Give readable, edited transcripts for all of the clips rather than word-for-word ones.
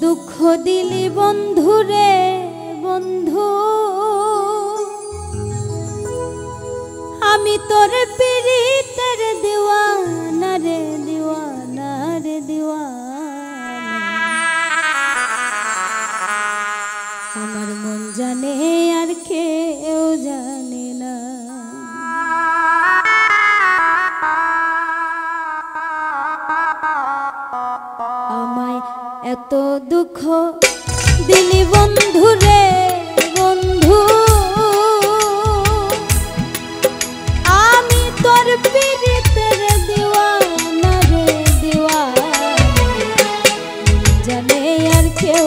দুঃখ দিলি বন্ধু রে বন্ধু, আমি তোর পিরিতের দিওয়ানা রে দিওয়ানা রে দিওয়ানা। আমার মন জানে আর কেউ জানে না। আমায় এত দুঃখ দিলি বন্ধু রে বন্ধু, আমি তোর পিরিতের দিওয়ানা রে দিওয়ানা। জানে আর কেউ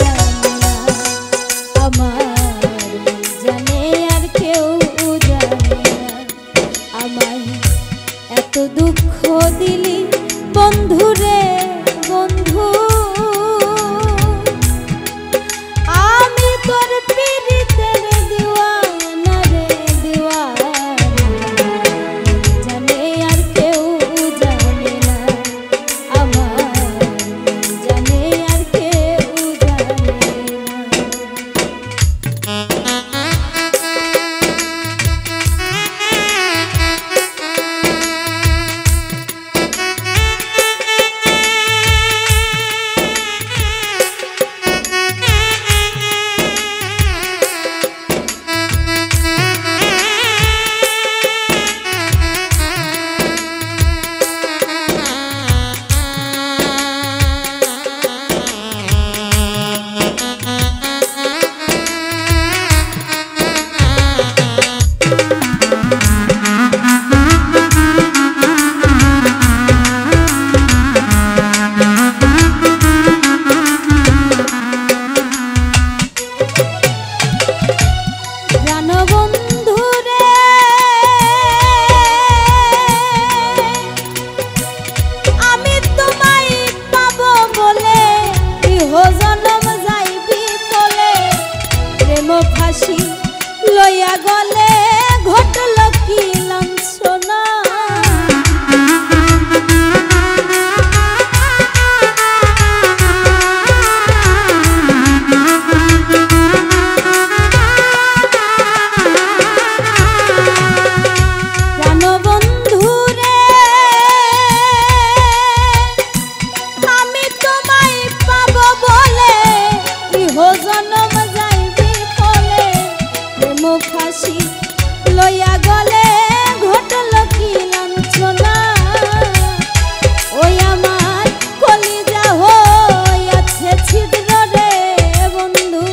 জানে না, আমার জানে আর কেউ জানে না। আমায় এত দুঃখ দিলি বন্ধু রে বন্ধু, আমি তোর পিরিতের দিওয়ানা রে দিওয়ানা। জানে আর কেউ জানে না, আমার জানে আর কেউ জানে ফাঁসি লইয়া গলে ঘটল কি লাঞ্ছনা। প্রাণবন্ধু রে আমি তোমায় পাবো বলে ইহ জনম ফাঁসি লইয়া গলে ঘটল কি লাঞ্ছনা। ওই আমার কলিজা হইয়াছে ছিদ্র রে বন্ধু,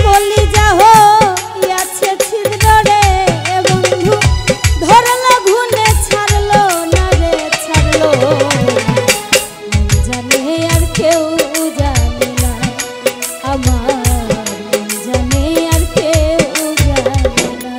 কলিজা হইয়াছে ছিদ্র রে বন্ধু। ধরল ঘুনে ছাড়লো না রে ছাড়লো, জানে আর কেউ জানে না, আমার জানে আর কেউ জানে না।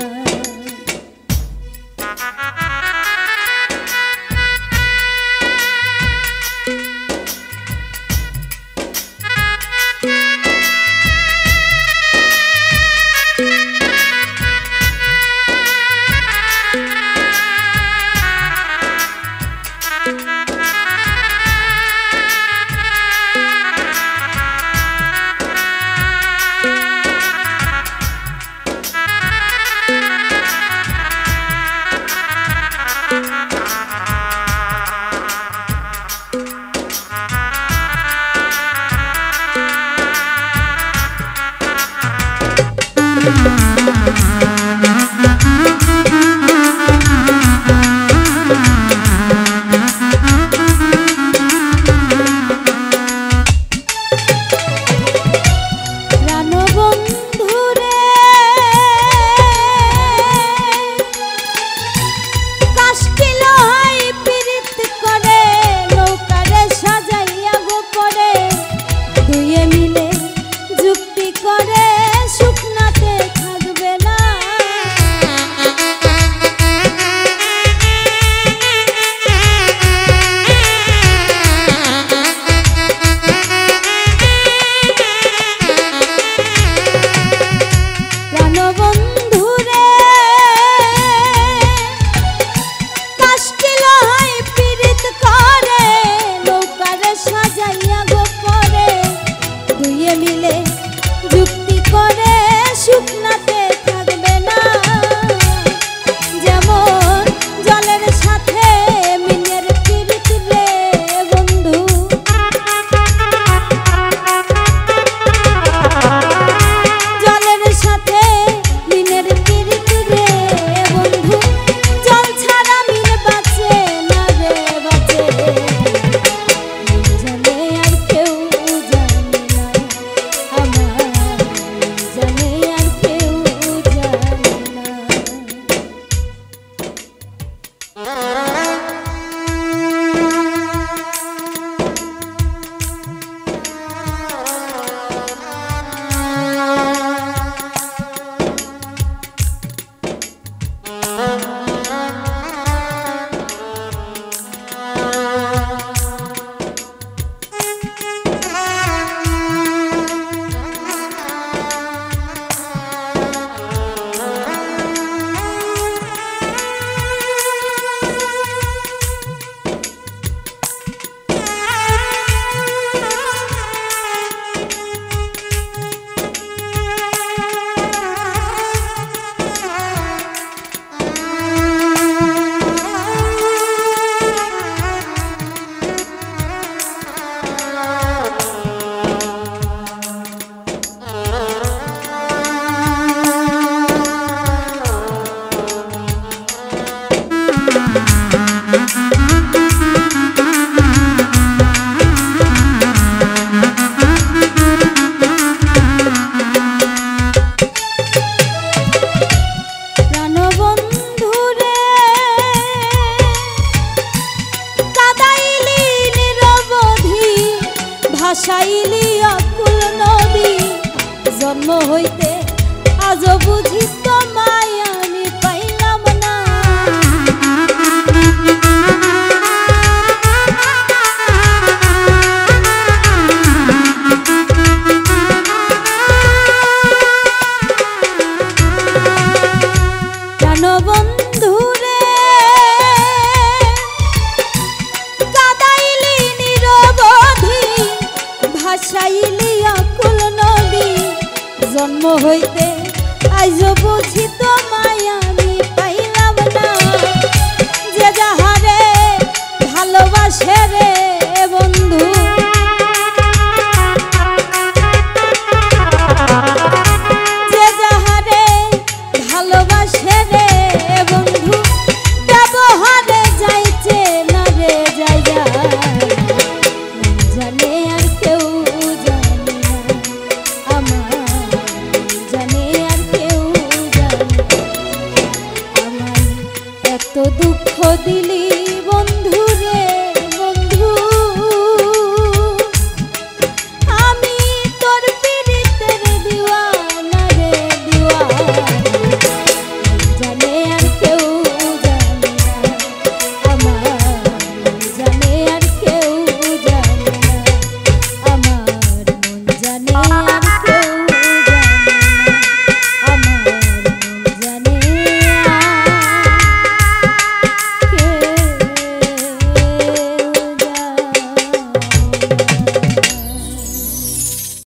দুয়ে মিলে যুক্তি করে সুখনাতে ভাসাইলি অকুল নদী জন্ম হইতে আজ বুঝি তোমায় আমি পাইলাম না। কেন বন্ধু রে কাদাইলি নিরবধি ভাসাইলি অকুল নদী জন্ম হইতে আজ বুঝি তোমায় আমি পাইলাম না। যে যাহারে ভালোবাসে রে